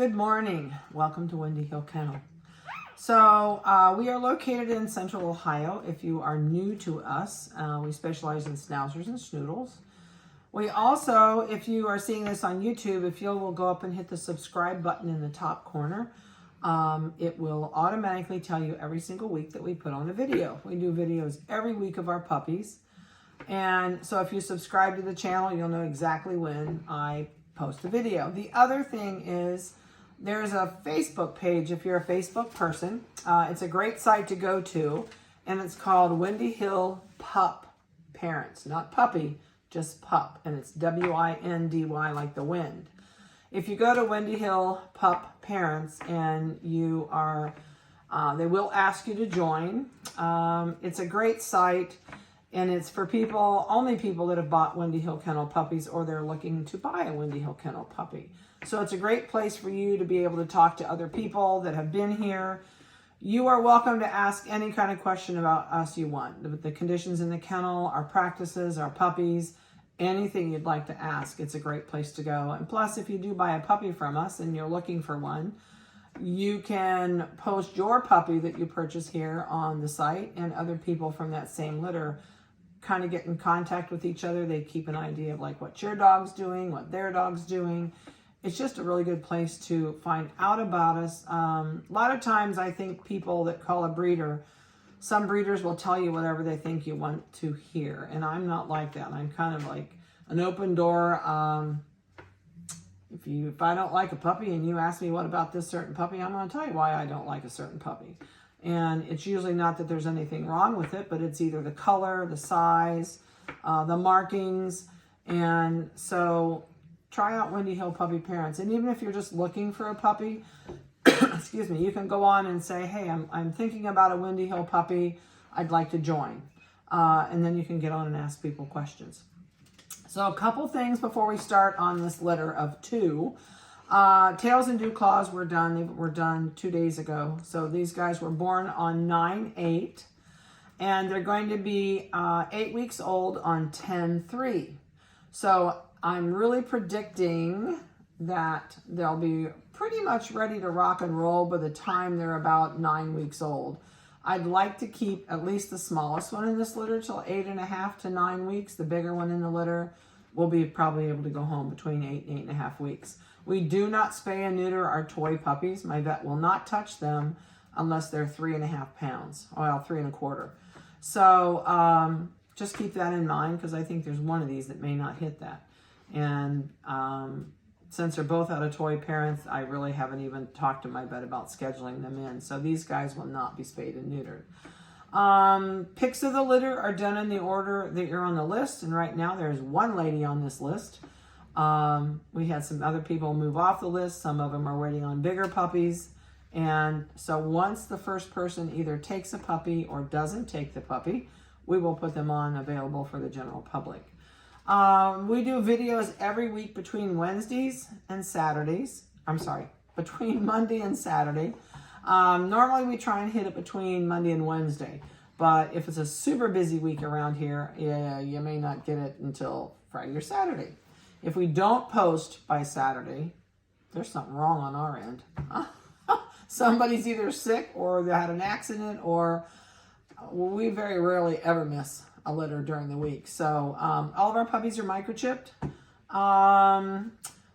Good morning. Welcome to Windy Hill Kennel. So we are located in Central Ohio. If you are new to us, we specialize in Schnauzers and Schnoodles. We also, if you are seeing this on YouTube, if you will go up and hit the subscribe button in the top corner, it will automatically tell you every single week that we put on a video. We do videos every week of our puppies. And so if you subscribe to the channel, you'll know exactly when I post a video. The other thing is, there's a Facebook page if you're a Facebook person. It's a great site to go to, and it's called Windy Hill Pup Parents. Not puppy, just pup, and it's W-I-N-D-Y like the wind. If you go to Windy Hill Pup Parents and you are, they will ask you to join. It's a great site, and it's for people, only people that have bought Windy Hill Kennel puppies or they're looking to buy a Windy Hill Kennel puppy. So it's a great place for you to be able to talk to other people that have been here. You are welcome to ask any kind of question about us you want. The conditions in the kennel, our practices, our puppies, anything you'd like to ask. It's a great place to go. And plus, if you do buy a puppy from us and you're looking for one, you can post your puppy that you purchase here on the site, and other people from that same litter kind of get in contact with each other. They keep an idea of like what your dog's doing, what their dog's doing. It's just a really good place to find out about us. A lot of times I think people that call a breeder, some breeders will tell you whatever they think you want to hear. And I'm not like that. I'm kind of like an open door. If I don't like a puppy and you ask me what about this certain puppy, I'm going to tell you why I don't like a certain puppy. And it's usually not that there's anything wrong with it, but it's either the color, the size, the markings. And so try out Windy Hill Puppy Parents. And even if you're just looking for a puppy, excuse me, you can go on and say, hey, I'm thinking about a Windy Hill puppy. I'd like to join. And then you can get on and ask people questions. So a couple things before we start on this litter of 2. Tails and Dew Claws were done. They were done 2 days ago. So these guys were born on 9/8. And they're going to be 8 weeks old on 10/3. So I'm really predicting that they'll be pretty much ready to rock and roll by the time they're about 9 weeks old. I'd like to keep at least the smallest one in this litter till 8.5 to 9 weeks. The bigger one in the litter will be probably able to go home between 8 and 8.5 weeks. We do not spay and neuter our toy puppies. My vet will not touch them unless they're 3.5 pounds. Well, 3.25. So just keep that in mind, because I think there's one of these that may not hit that. And since they're both out of toy parents, I really haven't even talked to my vet about scheduling them in. So these guys will not be spayed and neutered. Picks of the litter are done in the order that you're on the list. And right now there's one lady on this list. We had some other people move off the list. Some of them are waiting on bigger puppies. And so once the first person either takes a puppy or doesn't take the puppy, we will put them on available for the general public. We do videos every week between Wednesdays and Saturdays. I'm sorry, between Monday and Saturday. Normally we try and hit it between Monday and Wednesday. But if it's a super busy week around here, you may not get it until Friday or Saturday. If we don't post by Saturday, there's something wrong on our end. Somebody's either sick or they had an accident, or we very rarely ever miss a litter during the week. So all of our puppies are microchipped.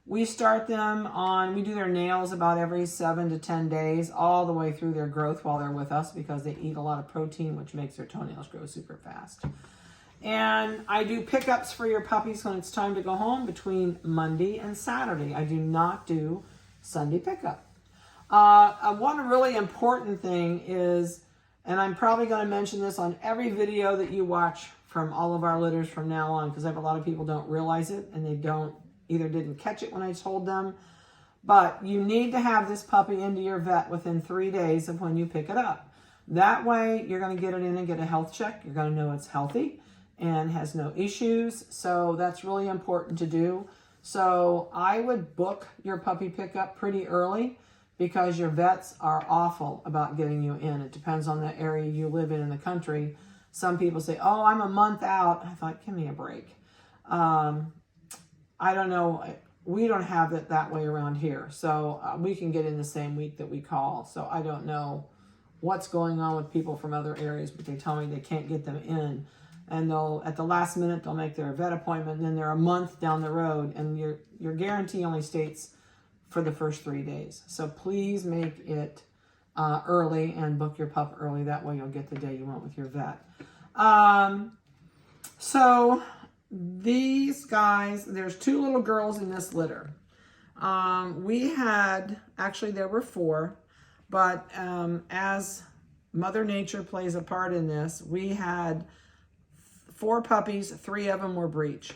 We start them on, we do their nails about every 7 to 10 days, all the way through their growth while they're with us, because they eat a lot of protein, which makes their toenails grow super fast. And I do pickups for your puppies when it's time to go home between Monday and Saturday. I do not do Sunday pickup. One really important thing is, and I'm probably going to mention this on every video that you watch from all of our litters from now on, because I have a lot of people don't realize it, and they either didn't catch it when I told them. But you need to have this puppy into your vet within 3 days of when you pick it up. That way, you're going to get it in and get a health check. You're going to know it's healthy and has no issues. So that's really important to do. So I would book your puppy pickup pretty early, because your vets are awful about getting you in. It depends on the area you live in the country. Some people say, oh, I'm a month out. I thought, give me a break. I don't know. we don't have it that way around here. So we can get in the same week that we call. So I don't know what's going on with people from other areas, but they tell me they can't get them in. And they'll, at the last minute, they'll make their vet appointment, and then they're a month down the road, and your guarantee only states for the first 3 days. So please make it early and book your pup early. That way you'll get the day you want with your vet. So these guys, there's 2 little girls in this litter. We had, actually there were 4, but as Mother Nature plays a part in this, we had 4 puppies, 3 of them were breech.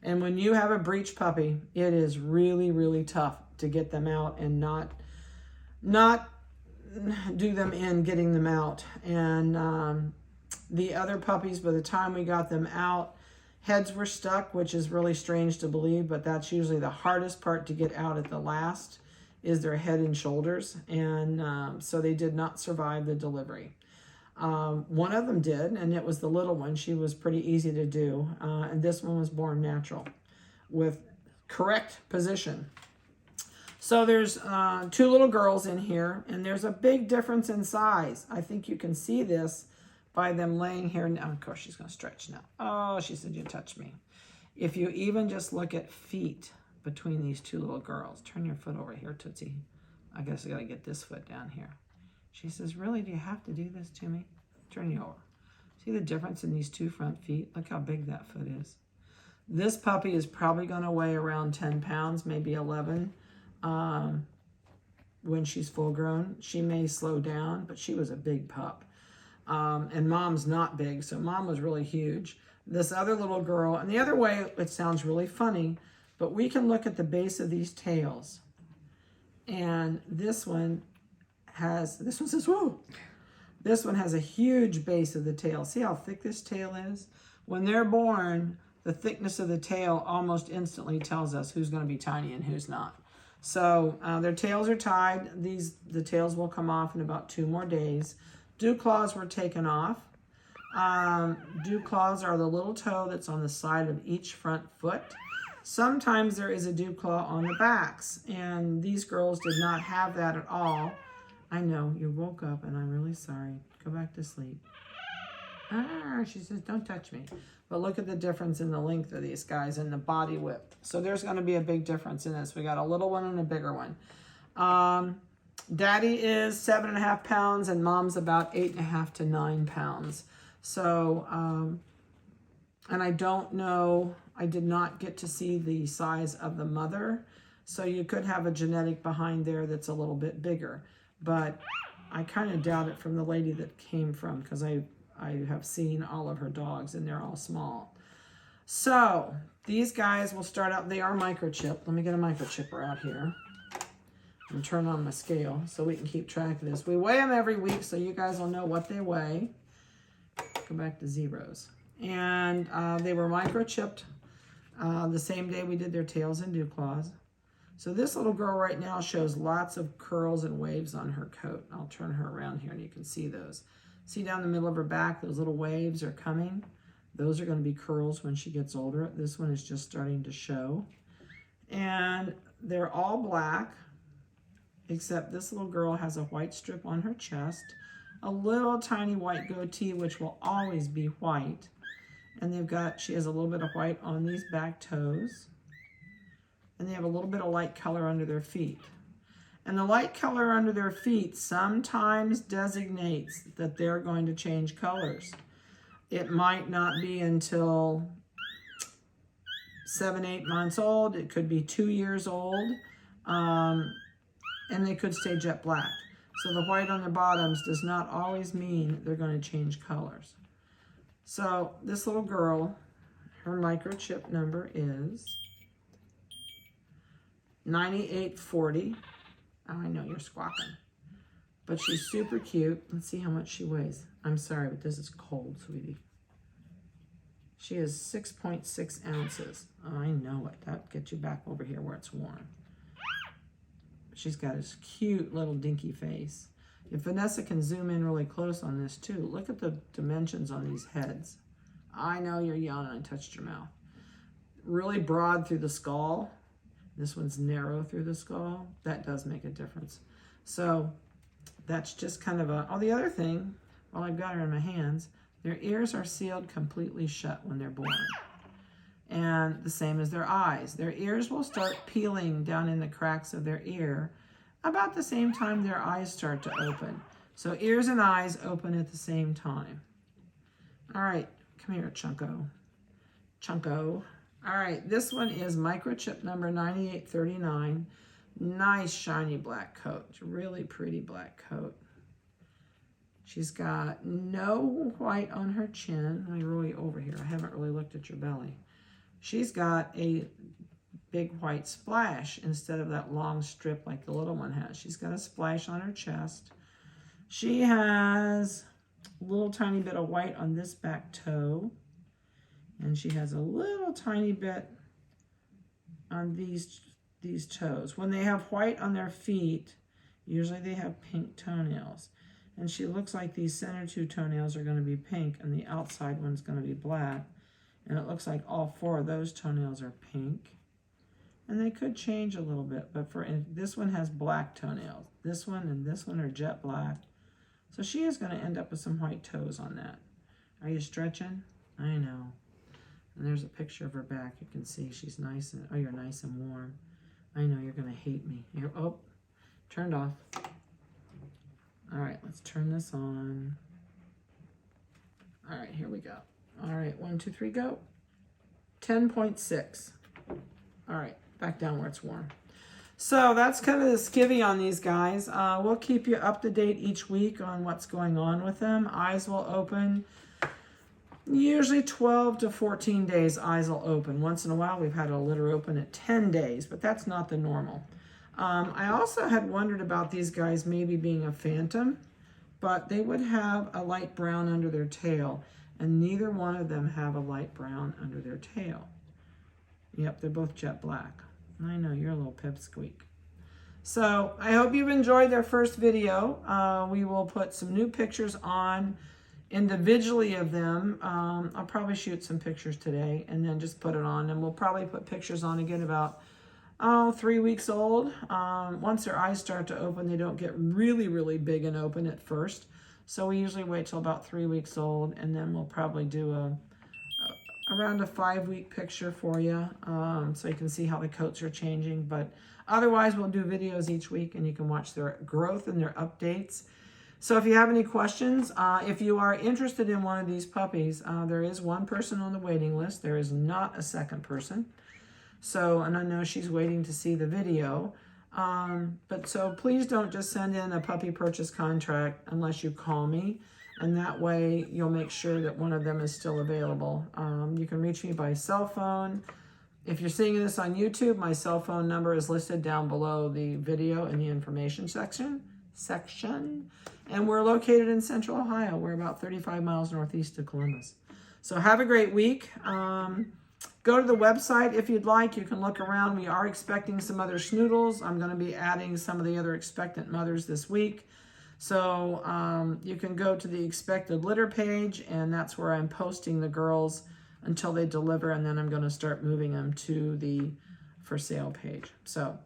And when you have a breech puppy, it is really, really tough to get them out and not do them in getting them out. And the other puppies, by the time we got them out, heads were stuck, which is really strange to believe, but that's usually the hardest part to get out at the last, is their head and shoulders. And so they did not survive the delivery. One of them did, and it was the little one. She was pretty easy to do. And this one was born natural with correct position. So there's 2 little girls in here, and there's a big difference in size. I think you can see this by them laying here. Now, of course, she's going to stretch now. Oh, she said, you touched me. If you even just look at feet between these 2 little girls. Turn your foot over here, Tootsie. I guess I got to get this foot down here. She says, really, do you have to do this to me? Turn you over. See the difference in these 2 front feet? Look how big that foot is. This puppy is probably going to weigh around 10 pounds, maybe 11. When she's full grown, she may slow down, but she was a big pup. And Mom's not big, so Mom was really huge. This other little girl, and the other way, it sounds really funny, but we can look at the base of these tails. And this one says, whoa. This one has a huge base of the tail. See how thick this tail is? When they're born, the thickness of the tail almost instantly tells us who's going to be tiny and who's not. So their tails are tied. The tails will come off in about 2 more days. Dew claws were taken off. Dew claws are the little toe that's on the side of each front foot. Sometimes there is a dew claw on the backs, and these girls did not have that at all. I know, you woke up, and I'm really sorry. Go back to sleep. She says, don't touch me. But look at the difference in the length of these guys and the body width. So there's going to be a big difference in this. We got a little one and a bigger one. Daddy is 7.5 pounds, and Mom's about 8.5 to 9 pounds. So, and I don't know, I did not get to see the size of the mother. So you could have a genetic behind there that's a little bit bigger. But I kind of doubt it from the lady that came from, because I have seen all of her dogs, and they're all small. So these guys will start out, they are microchipped. Let me get a microchipper out here and turn on my scale so we can keep track of this. We weigh them every week so you guys will know what they weigh. Go back to zeros. And they were microchipped the same day we did their tails and dew claws. So this little girl right now shows lots of curls and waves on her coat. I'll turn her around here and you can see those. See down the middle of her back, those little waves are coming. Those are going to be curls when she gets older. This one is just starting to show. And they're all black, except this little girl has a white strip on her chest, a little tiny white goatee, which will always be white. And she has a little bit of white on these back toes. And they have a little bit of light color under their feet. And the light color under their feet sometimes designates that they're going to change colors. It might not be until 7, 8 months old. It could be 2 years old. And they could stay jet black. So the white on their bottoms does not always mean they're going to change colors. So this little girl, her microchip number is 9840. Oh, I know you're squawking. But she's super cute. Let's see how much she weighs. I'm sorry, but this is cold, sweetie. She is 6.6 ounces. Oh, I know it. That gets you back over here where it's warm. She's got this cute little dinky face. If Vanessa can zoom in really close on this too, look at the dimensions on these heads. I know you're yawning. I touched your mouth. Really broad through the skull. This one's narrow through the skull. That does make a difference. So that's just kind of a, oh, the other thing, while I've got her in my hands, their ears are sealed completely shut when they're born. And the same as their eyes. Their ears will start peeling down in the cracks of their ear about the same time their eyes start to open. So ears and eyes open at the same time. All right, come here, Chunko. Chunko. All right, this one is microchip number 9839. Nice shiny black coat. It's a really pretty black coat. She's got no white on her chin. Let me roll you over here. I haven't really looked at your belly. She's got a big white splash instead of that long strip like the little one has. She's got a splash on her chest. She has a little tiny bit of white on this back toe. And she has a little tiny bit on these toes. When they have white on their feet, usually they have pink toenails. And she looks like these center two toenails are going to be pink and the outside one's going to be black. And it looks like all four of those toenails are pink. And they could change a little bit, but this one has black toenails. This one and this one are jet black. So she is going to end up with some white toes on that. Are you stretching? I know. And there's a picture of her back. You can see she's nice and, oh, you're nice and warm. I know you're going to hate me. You're, oh, turned off. All right, let's turn this on. All right, here we go. All right, 1, 2, 3, go. 10.6. All right, back down where it's warm. So that's kind of the skivvy on these guys. We'll keep you up to date each week on what's going on with them. Eyes will open. Usually 12 to 14 days, eyes will open. Once in a while, we've had a litter open at 10 days, but that's not the normal. I also had wondered about these guys maybe being a phantom, but they would have a light brown under their tail, and neither one of them have a light brown under their tail. Yep, they're both jet black. I know, you're a little pipsqueak. So I hope you've enjoyed their first video. We will put some new pictures on individually of them. I'll probably shoot some pictures today and then just put it on. And we'll probably put pictures on again about, 3 weeks old. Once their eyes start to open, they don't get really, really big and open at first. So we usually wait till about 3 weeks old, and then we'll probably do around a 5-week picture for you, so you can see how the coats are changing. But otherwise, we'll do videos each week, and you can watch their growth and their updates. So if you have any questions, if you are interested in one of these puppies, there is one person on the waiting list. There is not a second person. So, and I know she's waiting to see the video. But so please don't just send in a puppy purchase contract unless you call me. And that way you'll make sure that one of them is still available. You can reach me by cell phone. If you're seeing this on YouTube, my cell phone number is listed down below the video in the information section. And we're located in Central Ohio. We're about 35 miles northeast of Columbus. So have a great week. Go to the website if you'd like. You can look around. We are expecting some other Schnoodles. I'm going to be adding some of the other expectant mothers this week. So you can go to the expected litter page, and that's where I'm posting the girls until they deliver, and then I'm going to start moving them to the for sale page. So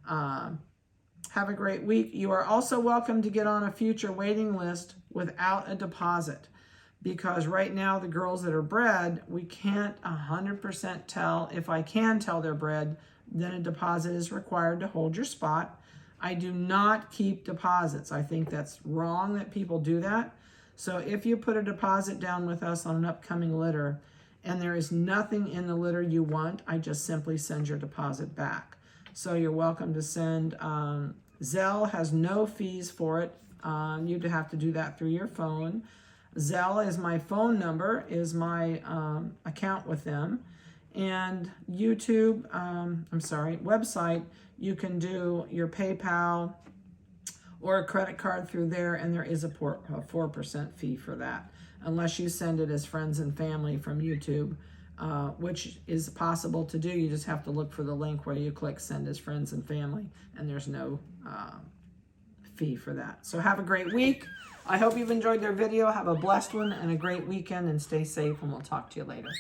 have a great week. You are also welcome to get on a future waiting list without a deposit, because right now the girls that are bred, we can't 100% tell. If I can tell they're bred, then a deposit is required to hold your spot. I do not keep deposits. I think that's wrong that people do that. So if you put a deposit down with us on an upcoming litter and there is nothing in the litter you want, I just simply send your deposit back. So you're welcome to send. Zelle has no fees for it. You'd have to do that through your phone. Zelle is my phone number, is my account with them. And YouTube, website, you can do your PayPal or a credit card through there, and there is a 4% fee for that, unless you send it as friends and family from YouTube, which is possible to do. You just have to look for the link where you click send as friends and family, and there's no fee for that. So have a great week. I hope you've enjoyed their video. Have a blessed one and a great weekend, and stay safe, and we'll talk to you later.